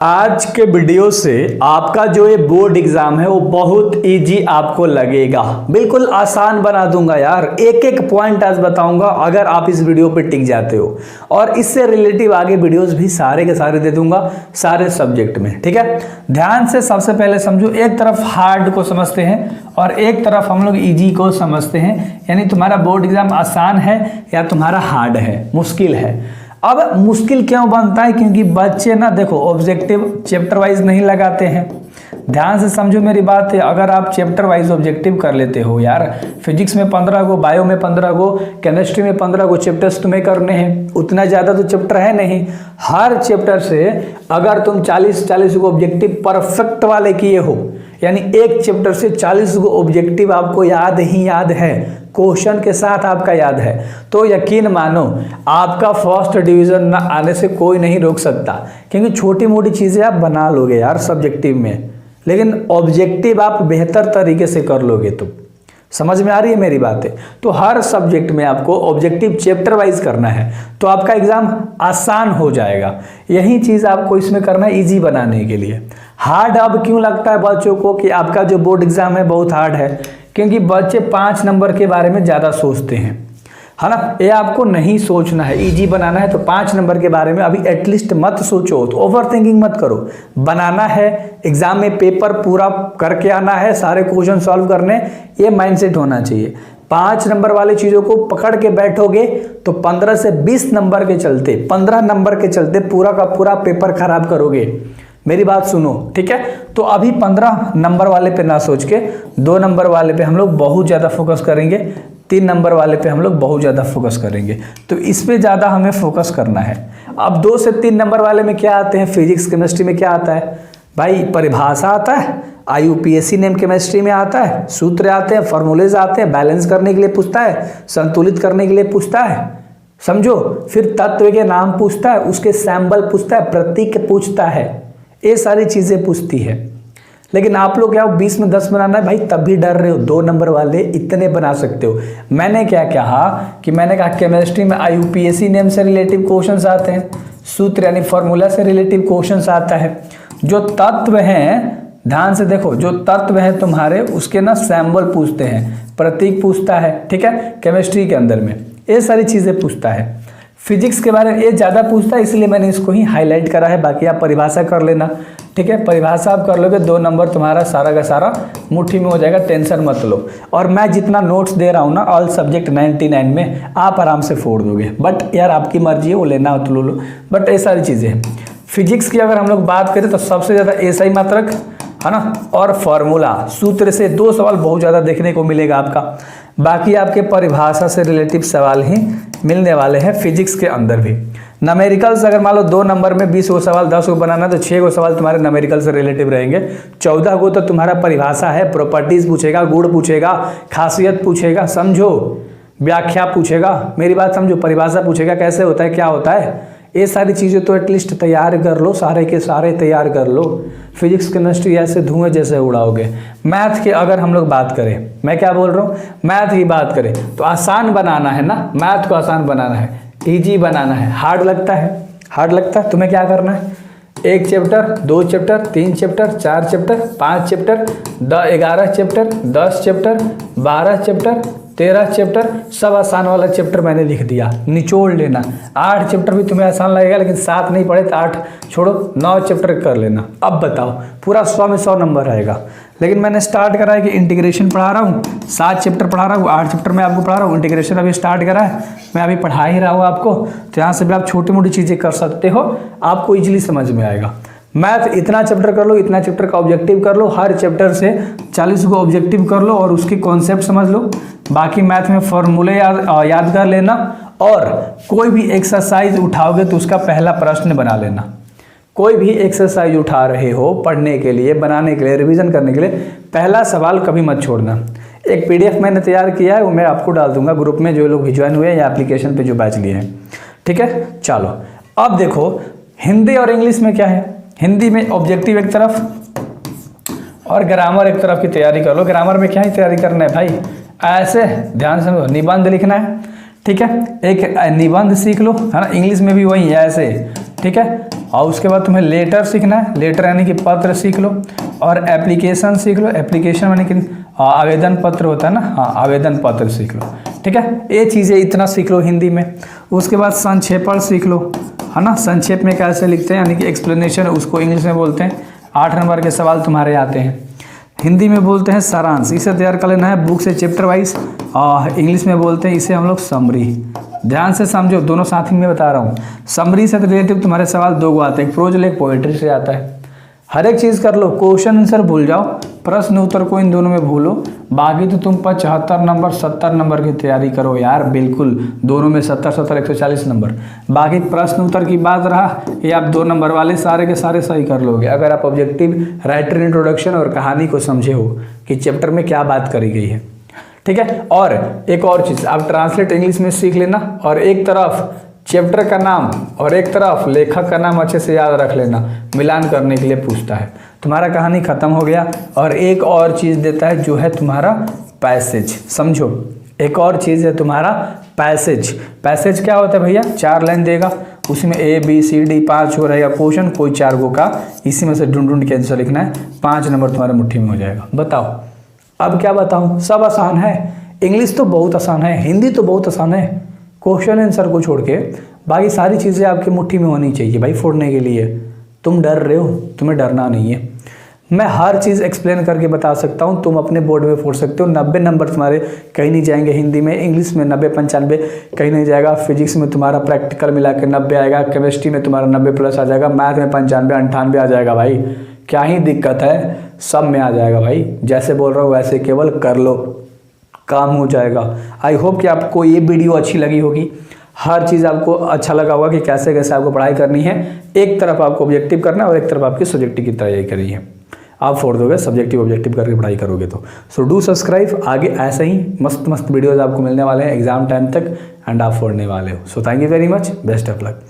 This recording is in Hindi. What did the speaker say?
आज के वीडियो से आपका जो ये बोर्ड एग्जाम है वो बहुत इजी आपको लगेगा। बिल्कुल आसान बना दूंगा यार, एक एक पॉइंट आज बताऊंगा अगर आप इस वीडियो पे टिक जाते हो। और इससे रिलेटिव आगे वीडियोस भी सारे के सारे दे दूंगा सारे सब्जेक्ट में, ठीक है। ध्यान से सबसे पहले समझो, एक तरफ हार्ड को समझते हैं और एक तरफ हम लोग इजी को समझते हैं। यानी तुम्हारा बोर्ड एग्जाम आसान है या तुम्हारा हार्ड है, मुश्किल है। अब मुश्किल क्यों बनता है? क्योंकि बच्चे ना देखो ऑब्जेक्टिव चैप्टर वाइज नहीं लगाते हैं। ध्यान से समझो मेरी बात है, अगर आप चैप्टर वाइज ऑब्जेक्टिव कर लेते हो यार, फिजिक्स में 15 गो, बायो में 15 गो, केमिस्ट्री में 15 गो चैप्टर्स तुम्हें करने हैं, उतना ज़्यादा तो चैप्टर है नहीं। हर चैप्टर से अगर तुम 40 गो ऑब्जेक्टिव परफेक्ट वाले किए हो, यानी एक चैप्टर से 40 गो ऑब्जेक्टिव आपको याद ही याद है, क्वेश्चन के साथ आपका याद है, तो यकीन मानो आपका फर्स्ट डिवीजन ना आने से कोई नहीं रोक सकता। क्योंकि छोटी मोटी चीज़ें आप बना लोगे यार सब्जेक्टिव में, लेकिन ऑब्जेक्टिव आप बेहतर तरीके से कर लोगे। तुम समझ में आ रही है मेरी बातें? तो हर सब्जेक्ट में आपको ऑब्जेक्टिव चैप्टर वाइज करना है तो आपका एग्जाम आसान हो जाएगा। यही चीज़ आपको इसमें करना है इजी बनाने के लिए। हार्ड अब क्यों लगता है बच्चों को कि आपका जो बोर्ड एग्जाम है बहुत हार्ड है? क्योंकि बच्चे 5 नंबर के बारे में ज़्यादा सोचते हैं, है ना। ये आपको नहीं सोचना है, इजी बनाना है तो 5 नंबर के बारे में अभी एटलीस्ट मत सोचो, तो ओवर थिंकिंग मत करो। बनाना है, एग्जाम में पेपर पूरा करके आना है, सारे क्वेश्चन सॉल्व करने, ये माइंडसेट होना चाहिए। 5 नंबर वाली चीज़ों को पकड़ के बैठोगे तो 15 से 20 नंबर के चलते, 15 नंबर के चलते पूरा का पूरा पेपर खराब करोगे। मेरी बात सुनो, ठीक है। तो अभी 15 नंबर वाले पे ना सोच के 2 नंबर वाले पे हम लोग बहुत ज़्यादा फोकस करेंगे, 3 नंबर वाले पे हम लोग बहुत ज़्यादा फोकस करेंगे। तो इस पे ज़्यादा हमें फोकस करना है। अब 2 से 3 नंबर वाले में क्या आते हैं? फिजिक्स केमिस्ट्री में क्या आता है भाई? परिभाषा आता है, IUPAC नेम केमिस्ट्री में आता है, सूत्र आते हैं, फॉर्मूलेज आते हैं, बैलेंस करने के लिए पूछता है, संतुलित करने के लिए पूछता है, समझो। फिर तत्व के नाम पूछता है, उसके सैंबल पूछता है, प्रतीक पूछता है, ये सारी चीज़ें पूछती है। लेकिन आप लोग क्या 20 में 10 बनाना है भाई, तब भी डर रहे हो। 2 नंबर वाले इतने बना सकते हो। मैंने क्या कहा कि मैंने कहा केमिस्ट्री में IUPAC नेम से रिलेटिव क्वेश्चंस आते हैं, सूत्र यानी फॉर्मूला से रिलेटिव क्वेश्चंस आता है। जो तत्व हैं, ध्यान से देखो, जो तत्व हैं तुम्हारे उसके ना सैंबल पूछते हैं, प्रतीक पूछता है, ठीक है। केमिस्ट्री के अंदर में ये सारी चीज़ें पूछता है। फिजिक्स के बारे में ये ज़्यादा पूछता है, इसलिए मैंने इसको ही हाईलाइट करा है। बाकी आप परिभाषा कर लेना, ठीक है। परिभाषा आप कर लोगे 2 नंबर तुम्हारा सारा का सारा मुट्ठी में हो जाएगा, टेंशन मत लो। और मैं जितना नोट्स दे रहा हूँ ना ऑल सब्जेक्ट 99 में, आप आराम से फोड़ दोगे। बट यार आपकी मर्जी है, वो लेना हो तो लो, बट ये सारी चीज़ें हैं। फिजिक्स की अगर हम लोग बात करें तो सबसे ज़्यादा SI मात्रक, है ना, और फॉर्मूला, सूत्र से 2 सवाल बहुत ज़्यादा देखने को मिलेगा आपका। बाकी आपके परिभाषा से रिलेटिव सवाल ही मिलने वाले हैं फिजिक्स के अंदर भी। न्यूमेरिकल्स अगर मान लो 2 नंबर में 20 गो सवाल 10 गो बनाना तो 6 गो सवाल तुम्हारे न्यूमेरिकल से रिलेटिव रहेंगे, 14 गो तो तुम्हारा परिभाषा है, प्रॉपर्टीज पूछेगा, गुण पूछेगा, खासियत पूछेगा, समझो, व्याख्या पूछेगा, मेरी बात समझो, परिभाषा पूछेगा कैसे होता है, क्या होता है। ये सारी चीज़ें तो एटलीस्ट तैयार कर लो, सारे के सारे तैयार कर लो। फिजिक्स केमिस्ट्री ऐसे धुएं जैसे उड़ाओगे। मैथ की अगर हम लोग बात करें, मैं क्या बोल रहा हूँ, मैथ की बात करें तो आसान बनाना है ना, मैथ को आसान बनाना है, इजी बनाना है। हार्ड लगता है, हार्ड लगता है, तुम्हें क्या करना है? 1 chapter, 2 chapter, 3 chapter, 4 chapter, 5 chapter, 11 chapter, 10 chapter, 12 chapter, 13 chapter, सब आसान वाला चैप्टर मैंने लिख दिया, निचोड़ लेना। 8 चैप्टर भी तुम्हें आसान लगेगा, लेकिन 7 नहीं पढ़े तो 8 छोड़ो, 9 चैप्टर कर लेना। अब बताओ, पूरा 100 में 100 नंबर आएगा। लेकिन मैंने स्टार्ट करा है कि इंटीग्रेशन पढ़ा रहा हूँ, 7 चैप्टर पढ़ा रहा हूँ, 8 चैप्टर मैं आपको पढ़ा रहा हूँ, इंटीग्रेशन अभी स्टार्ट करा है, मैं अभी पढ़ा ही रहा हूँ आपको। तो यहाँ से भी आप छोटी मोटी चीज़ें कर सकते हो, आपको ईजिली समझ में आएगा। मैथ इतना चैप्टर कर लो, इतना चैप्टर का ऑब्जेक्टिव कर लो, हर चैप्टर से 40 को ऑब्जेक्टिव कर लो और उसकी कॉन्सेप्ट समझ लो। बाकी मैथ में फॉर्मूले याद कर लेना, और कोई भी एक्सरसाइज उठाओगे तो उसका पहला प्रश्न बना लेना। कोई भी एक्सरसाइज उठा रहे हो पढ़ने के लिए, बनाने के लिए, रिवीजन करने के लिए, पहला सवाल कभी मत छोड़ना। एक PDF मैंने तैयार किया है, वो मैं आपको डाल दूंगा ग्रुप में, जो लोग भी ज्वाइन हुए हैं या एप्लीकेशन पे जो बैच लिए हैं, ठीक है। चलो अब देखो, हिंदी और इंग्लिश में क्या है? हिंदी में ऑब्जेक्टिव एक तरफ और ग्रामर एक तरफ की तैयारी कर लो। ग्रामर में क्या ही तैयारी करना है भाई, ऐसे ध्यान से निबंध लिखना है, ठीक है। एक निबंध सीख लो, है ना। इंग्लिश में भी वही है ऐसे, ठीक है। और उसके बाद तुम्हें लेटर सीखना है, लेटर यानी कि पत्र सीख लो, और एप्लीकेशन सीख लो, एप्लीकेशन यानी कि आवेदन पत्र होता है ना, हाँ आवेदन पत्र सीख लो, ठीक है। ये चीज़ें इतना सीख लो हिंदी में। उसके बाद संक्षेपण सीख लो, है ना, संक्षेप में कैसे लिखते हैं यानी कि एक्सप्लेनेशन, उसको इंग्लिश में बोलते हैं। 8 नंबर के सवाल तुम्हारे आते हैं। हिंदी में बोलते हैं सारांश, इसे तैयार कर लेना है बुक से चैप्टर वाइज, और इंग्लिश में बोलते हैं इसे हम लोग समरी। ध्यान से समझो, दोनों साथ ही में बता रहा हूँ। समरी से रिलेटिव तुम्हारे सवाल 2 को आते हैं, एक प्रोज एक पोएट्री से आता है। हर एक चीज़ कर लो, क्वेश्चन आंसर भूल जाओ, प्रश्न उत्तर को इन दोनों में भूलो, बाकी तो तुम 75 नंबर 70 नंबर की तैयारी करो यार, बिल्कुल दोनों में 70 70 140 नंबर। बाकी प्रश्न उत्तर की बात रहा, ये आप 2 नंबर वाले सारे के सारे सही कर लोगे अगर आप ऑब्जेक्टिव राइटर इंट्रोडक्शन और कहानी को समझे हो कि चैप्टर में क्या बात करी गई है, ठीक है। और एक और चीज़, आप ट्रांसलेट इंग्लिश में सीख लेना, और एक तरफ चैप्टर का नाम और एक तरफ लेखक का नाम अच्छे से याद रख लेना, मिलान करने के लिए पूछता है। तुम्हारा कहानी खत्म हो गया। और एक और चीज़ देता है जो है तुम्हारा पैसेज, समझो, एक और चीज़ है तुम्हारा पैसेज। पैसेज क्या होता है भैया? 4 लाइन देगा, उसमें ABCD 5 हो रहेगा क्वेश्चन, कोई 4 गो का, इसी में से ढूंढ के आंसर लिखना है, 5 नंबर तुम्हारे मुट्ठी में हो जाएगा। बताओ अब क्या बताऊँ, सब आसान है। इंग्लिश तो बहुत आसान है, हिंदी तो बहुत आसान है, क्वेश्चन आंसर को छोड़ के बाकी सारी चीज़ें आपकी मुट्ठी में होनी चाहिए भाई फोड़ने के लिए। तुम डर रहे हो, तुम्हें डरना नहीं है। मैं हर चीज़ एक्सप्लेन करके बता सकता हूँ, तुम अपने बोर्ड में फोड़ सकते हो। 90 नंबर तुम्हारे कहीं नहीं जाएंगे, हिंदी में, इंग्लिश में 90 95 कहीं नहीं जाएगा, फिजिक्स में तुम्हारा प्रैक्टिकल मिला के 90 आएगा, केमिस्ट्री में तुम्हारा 90 प्लस आ जाएगा, मैथ में 95 98 आ जाएगा भाई। क्या ही दिक्कत है, सब में आ जाएगा भाई। जैसे बोल रहा हूँ वैसे केवल कर लो, काम हो जाएगा। आई होप कि आपको ये वीडियो अच्छी लगी होगी, हर चीज़ आपको अच्छा लगा होगा कि कैसे कैसे आपको पढ़ाई करनी है। एक तरफ आपको ऑब्जेक्टिव करना है और एक तरफ आपकी सब्जेक्टिव की तैयारी करनी है। आप फोड़ दोगे, सब्जेक्टिव ऑब्जेक्टिव करके पढ़ाई करोगे तो। सो डू सब्सक्राइब, आगे ऐसे ही मस्त मस्त वीडियोज़ आपको मिलने वाले हैं एग्जाम टाइम तक, एंड आप फोड़ने वाले हो। So thank you very much, best of luck.